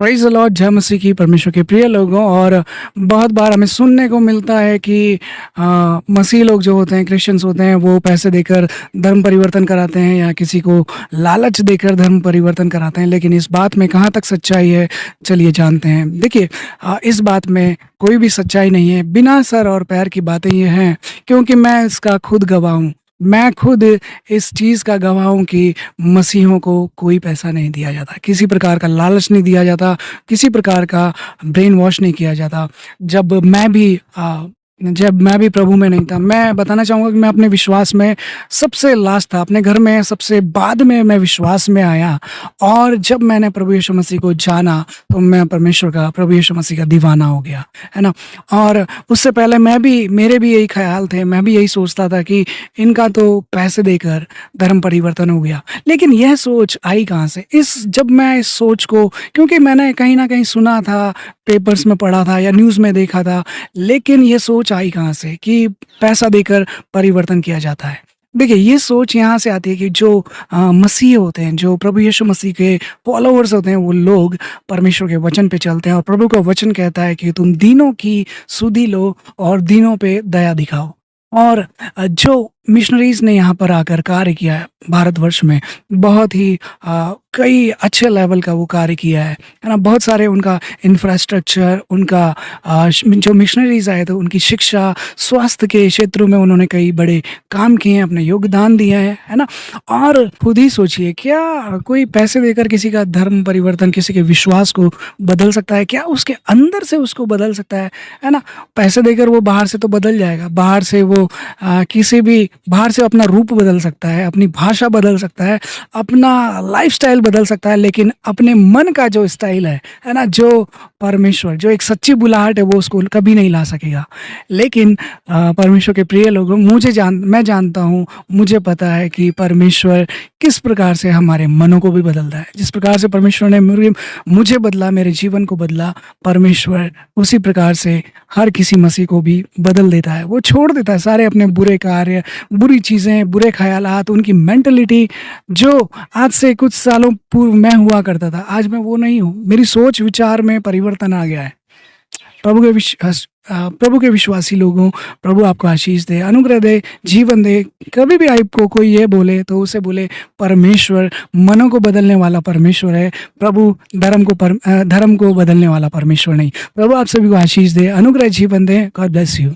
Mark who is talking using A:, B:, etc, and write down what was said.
A: Praise the Lord, जय मसीह की। परमेश्वर के प्रिय लोगों, और बहुत बार हमें सुनने को मिलता है कि मसीह लोग जो होते हैं, क्रिश्चियंस होते हैं, वो पैसे देकर धर्म परिवर्तन कराते हैं या किसी को लालच देकर धर्म परिवर्तन कराते हैं। लेकिन इस बात में कहाँ तक सच्चाई है, चलिए जानते हैं। देखिए, इस बात में कोई भी सच्चाई नहीं है। बिना सर और पैर की बातें ये हैं, क्योंकि मैं इसका खुद गवाह हूँ। मैं खुद इस चीज़ का गवाह हूँ कि मसीहों को कोई पैसा नहीं दिया जाता, किसी प्रकार का लालच नहीं दिया जाता, किसी प्रकार का ब्रेन वॉश नहीं किया जाता। जब मैं भी प्रभु में नहीं था, मैं बताना चाहूँगा कि मैं अपने विश्वास में सबसे लास्ट था। अपने घर में सबसे बाद में मैं विश्वास में आया, और जब मैंने प्रभु यीशु मसीह को जाना, तो मैं परमेश्वर का, प्रभु यीशु मसीह का दीवाना हो गया, है ना? और उससे पहले मेरे भी यही ख़्याल थे, मैं भी यही सोचता था कि इनका तो पैसे देकर धर्म परिवर्तन हो गया। लेकिन यह सोच आई कहाँ से? जब मैं इस सोच को, क्योंकि मैंने कहीं न कहीं सुना था, पेपर्स में पढ़ा था या न्यूज़ में देखा था, लेकिन ये सोच आई कहाँ से कि पैसा देकर परिवर्तन किया जाता है। देखिए, ये सोच यहाँ से आती है कि जो मसीही होते हैं, जो प्रभु यीशु मसीह के फॉलोवर्स होते हैं, वो लोग परमेश्वर के वचन पे चलते हैं, और प्रभु का वचन कहता है कि तुम दीनों की सुधि लो और दीनों पे दया दिखाओ। और जो मिशनरीज़ ने यहाँ पर आकर कार्य किया है भारतवर्ष में, बहुत ही कई अच्छे लेवल का वो कार्य किया है ना? बहुत सारे उनका इंफ्रास्ट्रक्चर, उनका जो मिशनरीज़ आए थे, उनकी शिक्षा, स्वास्थ्य के क्षेत्रों में उन्होंने कई बड़े काम किए हैं, अपने योगदान दिया है ना? और खुद ही सोचिए, क्या कोई पैसे देकर किसी का धर्म परिवर्तन, किसी के विश्वास को बदल सकता है? क्या उसके अंदर से उसको बदल सकता है ना? पैसे देकर वो बाहर से तो बदल जाएगा, बाहर से वो बाहर से अपना रूप बदल सकता है, अपनी भाषा बदल सकता है, अपना लाइफ़स्टाइल बदल सकता है, लेकिन अपने मन का जो स्टाइल है ना? जो परमेश्वर, जो एक सच्ची बुलाहट है, वो उसको कभी नहीं ला सकेगा। लेकिन परमेश्वर के प्रिय लोगों, मैं जानता हूँ, मुझे पता है कि परमेश्वर किस प्रकार से हमारे मनों को भी बदलता है। जिस प्रकार से परमेश्वर ने मुझे बदला, मेरे जीवन को बदला, परमेश्वर उसी प्रकार से हर किसी मसीह को भी बदल देता है। वो छोड़ देता है सारे अपने बुरे कार्य, बुरी चीज़ें, बुरे ख़यालात, उनकी मेंटालिटी, जो आज से कुछ सालों पूर्व मैं हुआ करता था, आज मैं वो नहीं हूँ। मेरी सोच विचार में परिवर्तन आ गया है। प्रभु के विश्वासी लोगों, प्रभु आपको आशीष दे, अनुग्रह दे, जीवन दे। कभी भी आपको कोई ये बोले, तो उसे बोले परमेश्वर मनों को बदलने वाला परमेश्वर है, प्रभु धर्म को बदलने वाला परमेश्वर नहीं। प्रभु आप सभी को आशीष दे, अनुग्रह, जीवन दे। God bless you.